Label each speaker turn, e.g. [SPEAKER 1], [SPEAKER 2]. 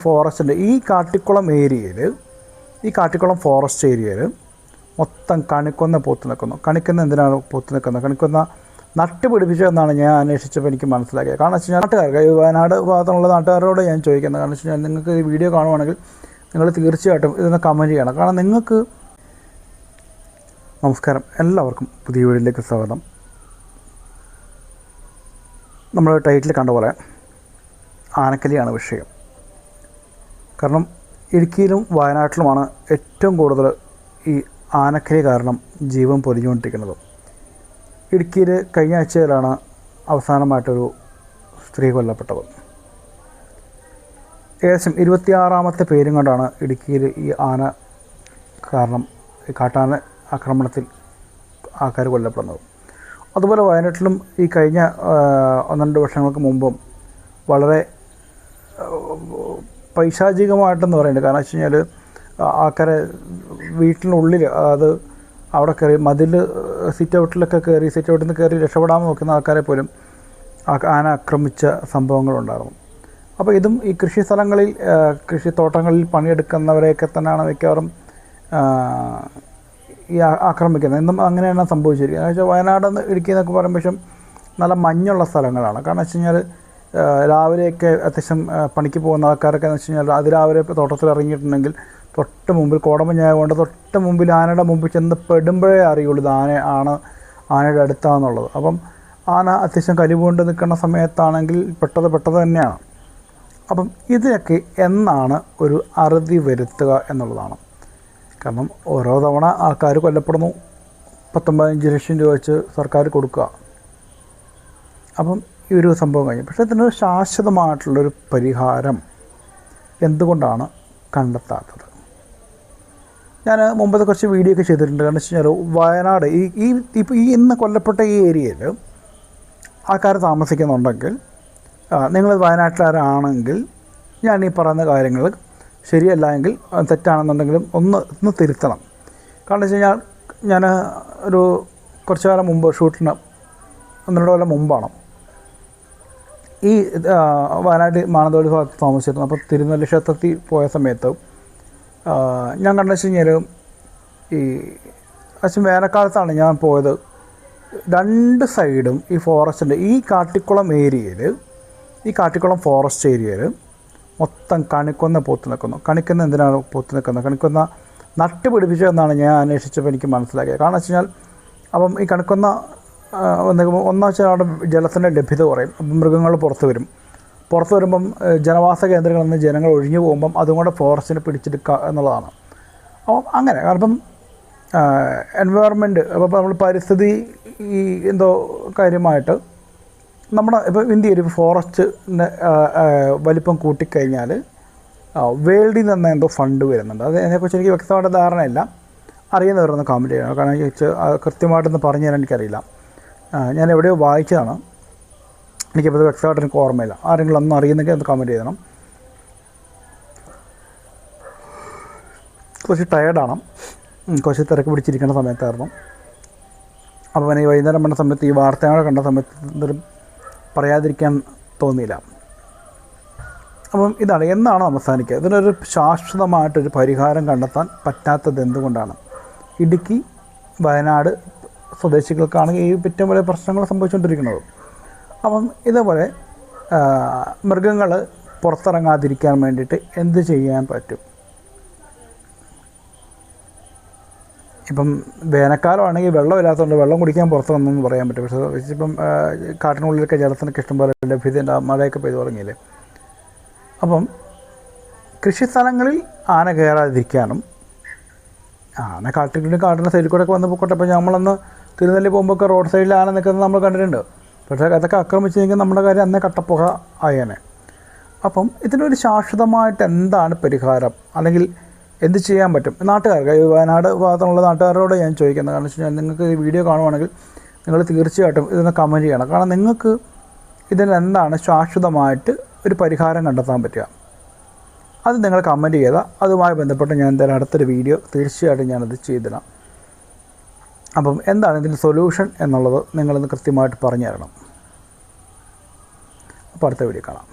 [SPEAKER 1] ഫോറസ്റ്റിൻ്റെ ഈ കാട്ടിക്കുളം ഫോറസ്റ്റ് ഏരിയയിൽ മൊത്തം കണിക്കൊന്ന പൂത്ത് നിൽക്കുന്നു. കണിക്കൊന്ന എന്തിനാണ് പൂത്ത് നിൽക്കുന്നത്? കണിക്കൊന്ന നട്ടുപിടിപ്പിച്ചതെന്നാണ് ഞാൻ അന്വേഷിച്ചപ്പോൾ എനിക്ക് മനസ്സിലാക്കിയത്. കാരണം വെച്ച് കഴിഞ്ഞാൽ നാട്ടുകാർക്ക് ഈ വയനാട് ഭാഗത്തുള്ള നാട്ടുകാരോട് ഞാൻ ചോദിക്കുന്നത്, കാരണം വെച്ച് കഴിഞ്ഞാൽ നിങ്ങൾക്ക് ഈ വീഡിയോ കാണുവാണെങ്കിൽ നിങ്ങൾ തീർച്ചയായിട്ടും ഇതൊന്ന് കമൻറ്റ് ചെയ്യണം. കാരണം നിങ്ങൾക്ക് നമസ്കാരം, എല്ലാവർക്കും പുതിയ വീഡിയോയിലേക്ക് സ്വാഗതം. നമ്മൾ ടൈറ്റിൽ കണ്ട പോലെ ആനക്കലിയാണ് വിഷയം. കാരണം ഇടുക്കിയിലും വയനാട്ടിലുമാണ് ഏറ്റവും കൂടുതൽ ഈ ആനക്കലി കാരണം ജീവൻ പൊലിഞ്ഞുകൊണ്ടിരിക്കുന്നത്. ഇടുക്കിയിൽ കഴിഞ്ഞ ആഴ്ചയിലാണ് അവസാനമായിട്ടൊരു സ്ത്രീ കൊല്ലപ്പെട്ടത്. ഏകദേശം 26ാമത്തെ പേരും കൊണ്ടാണ് ഇടുക്കിയിൽ ഈ ആന കാരണം ഈ കാട്ടാന ആക്രമണത്തിൽ ആൾക്കാർ കൊല്ലപ്പെടുന്നത്. അതുപോലെ വയനാട്ടിലും ഈ കഴിഞ്ഞ 1-2 വർഷങ്ങൾക്ക് മുമ്പും വളരെ പൈശാചികമായിട്ടെന്ന് പറയുന്നത്. കാരണം വെച്ച് കഴിഞ്ഞാൽ ആൾക്കാരെ വീട്ടിനുള്ളിൽ, അതായത് അവിടെ കയറി മതിൽ സിറ്റ് ഔട്ടിൽ നിന്ന് കയറി രക്ഷപ്പെടാൻ നോക്കുന്ന ആൾക്കാരെ പോലും ആന ആക്രമിച്ച സംഭവങ്ങളുണ്ടായിരുന്നു. അപ്പോൾ ഇതും ഈ കൃഷി സ്ഥലങ്ങളിൽ, കൃഷിത്തോട്ടങ്ങളിൽ പണിയെടുക്കുന്നവരെയൊക്കെ തന്നെയാണ് മിക്കവാറും ഈ ആക്രമിക്കുന്നത്. എന്നും അങ്ങനെയാണ് സംഭവിച്ചിരിക്കുന്നത്. എന്ന് വെച്ചാൽ വയനാട് ഇടുക്കി എന്നൊക്കെ പറയുമ്പോഴും നല്ല മഞ്ഞുള്ള സ്ഥലങ്ങളാണ്. കാരണം വെച്ച് കഴിഞ്ഞാൽ രാവിലെയൊക്കെ അത്യാവശ്യം പണിക്ക് പോകുന്ന ആൾക്കാരൊക്കെ എന്ന് വെച്ച് കഴിഞ്ഞാൽ അതിരാവിലെ തോട്ടത്തിൽ ഇറങ്ങിയിട്ടുണ്ടെങ്കിൽ തൊട്ട് മുമ്പിൽ കോടമഞ്ഞായതുകൊണ്ട് തൊട്ട് മുമ്പിൽ ആനയുടെ മുമ്പിൽ ചെന്ന് പെടുമ്പോഴേ അറിയുള്ളൂ ഇത് ആനയുടെ അടുത്താണെന്നുള്ളത്. അപ്പം ആന അത്യാവശ്യം കലിവുകൊണ്ട് നിൽക്കുന്ന സമയത്താണെങ്കിൽ പെട്ടത് തന്നെയാണ്. അപ്പം ഇതിനൊക്കെ എന്നാണ് ഒരു അറുതി വരുത്തുക എന്നുള്ളതാണ്. കാരണം ഓരോ തവണ ആൾക്കാർ കൊല്ലപ്പെടുന്നു, 10-15 ലക്ഷം രൂപ വെച്ച് സർക്കാർ കൊടുക്കുക. അപ്പം ഈ ഒരു സംഭവം കഴിഞ്ഞു. പക്ഷേ ഇതിനൊരു ശാശ്വതമായിട്ടുള്ളൊരു പരിഹാരം എന്തുകൊണ്ടാണ് കണ്ടെത്താത്തത്? ഞാൻ മുമ്പത്തെ കുറച്ച് വീഡിയോ ഒക്കെ ചെയ്തിട്ടുണ്ട്. കാരണം വെച്ച് കഴിഞ്ഞാൽ വയനാട് ഇപ്പോൾ ഈ ഇന്ന് കൊല്ലപ്പെട്ട ഈ ഏരിയയിൽ ആൾക്കാർ താമസിക്കുന്നുണ്ടെങ്കിൽ, നിങ്ങൾ വയനാട്ടിലാരാണെങ്കിൽ ഞാൻ ഈ പറയുന്ന കാര്യങ്ങൾ ശരിയല്ല എങ്കിൽ തെറ്റാണെന്നുണ്ടെങ്കിലും ഒന്ന് തിരുത്തണം. കാരണം വെച്ച് കഴിഞ്ഞാൽ ഞാൻ ഒരു കുറച്ച് കാലം മുമ്പ് ഷൂട്ടിന് 1-2 കൊല്ലം മുമ്പാണ് ഈ വയനാട് മാനന്തവാടി ഭാഗത്ത് താമസിച്ചിരുന്നു. അപ്പോൾ തിരുനെല്ലി ക്ഷേത്രത്തിൽ പോയ സമയത്ത് ഞാൻ കണ്ടെന്ന് വെച്ച് കഴിഞ്ഞാൽ ഈ അച്ഛൻ വേനൽക്കാലത്താണ് ഞാൻ പോയത്. 2 സൈഡും ഈ ഫോറസ്റ്റിൻ്റെ ഈ കാട്ടിക്കുളം ഫോറസ്റ്റ് ഏരിയയിൽ മൊത്തം കണിക്കൊന്ന പൂത്ത് നിൽക്കുന്നു. കണിക്കൊന്ന എന്തിനാണ് പൂത്ത് നിൽക്കുന്നത്? കണിക്കൊന്ന നട്ടുപിടിപ്പിച്ചതെന്നാണ് ഞാൻ അന്വേഷിച്ചപ്പോൾ എനിക്ക് മനസ്സിലാക്കിയത്. കാരണം വെച്ച് കഴിഞ്ഞാൽ അപ്പം ഈ കണിക്കൊന്ന ഒന്നാം വെച്ചാൽ അവിടെ ജലത്തിൻ്റെ ലഭ്യത കുറയും. അപ്പം മൃഗങ്ങൾ പുറത്ത് വരുമ്പം ജനവാസ കേന്ദ്രങ്ങളിൽ നിന്ന് ജനങ്ങൾ ഒഴിഞ്ഞു പോകുമ്പം അതുകൊണ്ട് ഫോറസ്റ്റിനെ പിടിച്ചെടുക്കുക എന്നുള്ളതാണ്. അപ്പം അങ്ങനെ കാരണം എൻവയോൺമെൻറ്റ്, അപ്പോൾ നമ്മൾ പരിസ്ഥിതി ഈ എന്തോ കാര്യമായിട്ട് നമ്മുടെ ഇപ്പോൾ ഇന്ത്യയിൽ ഇപ്പോൾ ഫോറസ്റ്റിൻ്റെ വലിപ്പം കൂട്ടിക്കഴിഞ്ഞാൽ വേൾഡിൽ നിന്ന് എന്തോ ഫണ്ട് വരുന്നുണ്ട്. അതിനെക്കുറിച്ച് എനിക്ക് വ്യക്തമായിട്ട് ധാരണയില്ല. അറിയുന്നവരൊന്ന് കമൻറ്റ് ചെയ്യണം. കാരണം കൃത്യമായിട്ടൊന്ന് പറഞ്ഞു തരാൻ എനിക്കറിയില്ല. ഞാൻ എവിടെയോ വായിച്ചതാണ്, എനിക്കപ്പോൾ വ്യക്തമായിട്ട് എനിക്ക് ഓർമ്മയില്ല. ആരെങ്കിലും ഒന്നും അറിയുന്നെങ്കിൽ ഒന്ന് കമൻറ്റ് ചെയ്യണം. കുറച്ച് ടയേർഡാണ്, കുറച്ച് തിരക്ക് പിടിച്ചിരിക്കുന്ന സമയത്തായിരുന്നു. അപ്പോൾ ഈ വൈകുന്നേരം വന്ന സമയത്ത് ഈ വാർത്തകളെ കണ്ട സമയത്ത് എന്തൊരു പറയാതിരിക്കാൻ തോന്നിയില്ല. അപ്പം ഇതാണ് എന്നാണ് അവസാനിക്കുക. ഇതിനൊരു ശാശ്വതമായിട്ടൊരു പരിഹാരം കണ്ടെത്താൻ പറ്റാത്തത് എന്തുകൊണ്ടാണ്? ഇടുക്കി, വയനാട് സ്വദേശികൾക്കാണ് ഈ ഏറ്റവും വലിയ പ്രശ്നങ്ങൾ സംഭവിച്ചുകൊണ്ടിരിക്കുന്നത്. അപ്പം ഇതേപോലെ മൃഗങ്ങൾ പുറത്തിറങ്ങാതിരിക്കാൻ വേണ്ടിയിട്ട് എന്ത് ചെയ്യാൻ പറ്റും? ഇപ്പം വേനൽക്കാലമാണെങ്കിൽ വെള്ളമില്ലാത്തതുകൊണ്ട് വെള്ളം കുടിക്കാൻ പുറത്ത് വന്നെന്ന് പറയാൻ പറ്റും. പക്ഷേ ഇപ്പം കാട്ടിനുള്ളിലൊക്കെ ജലത്തിനൊക്കെ ഇഷ്ടംപോലെ ലഭ്യതയുണ്ട്, മഴയൊക്കെ പെയ്തു തുടങ്ങിയില്ലേ. അപ്പം കൃഷിസ്ഥലങ്ങളിൽ ആന കയറാതിരിക്കാനും, ആന കാട്ടിൻ്റെ സൈഡിൽ കൂടെ ഒക്കെ വന്ന് പോയിക്കോട്ടെ. അപ്പോൾ നമ്മളന്ന് തിരുനെല്ലി പോകുമ്പോഴൊക്കെ റോഡ് സൈഡിൽ ആന നിൽക്കുന്നത് നമ്മൾ കണ്ടിട്ടുണ്ട്. പക്ഷേ അതൊക്കെ ആക്രമിച്ചെങ്കിൽ നമ്മുടെ കാര്യം അന്നേ കട്ടപ്പുക ആയേനെ. അപ്പം ഇതിനൊരു ശാശ്വതമായിട്ട് എന്താണ് പരിഹാരം, അല്ലെങ്കിൽ എന്ത് ചെയ്യാൻ പറ്റും? നാട്ടുകാർക്ക്, ഈ വയനാട് ഭാഗത്തുള്ള നാട്ടുകാരോട് ഞാൻ ചോദിക്കുന്നത്, കാരണം വെച്ച് കഴിഞ്ഞാൽ നിങ്ങൾക്ക് ഈ വീഡിയോ കാണുവാണെങ്കിൽ നിങ്ങൾ തീർച്ചയായിട്ടും ഇതൊന്ന് കമൻറ്റ് ചെയ്യണം. കാരണം നിങ്ങൾക്ക് ഇതിനെന്താണ് ശാശ്വതമായിട്ട് ഒരു പരിഹാരം കണ്ടെത്താൻ പറ്റുക, അത് നിങ്ങൾ കമൻറ്റ് ചെയ്താൽ അതുമായി ബന്ധപ്പെട്ട് ഞാൻ എന്തായാലും അടുത്തൊരു വീഡിയോ തീർച്ചയായിട്ടും ഞാനത് ചെയ്തിടാം. അപ്പം എന്താണ് ഇതിൻ്റെ സൊല്യൂഷൻ എന്നുള്ളത് നിങ്ങളൊന്ന് കൃത്യമായിട്ട് പറഞ്ഞു തരണം. അപ്പോൾ അടുത്ത വീഡിയോ കാണാം.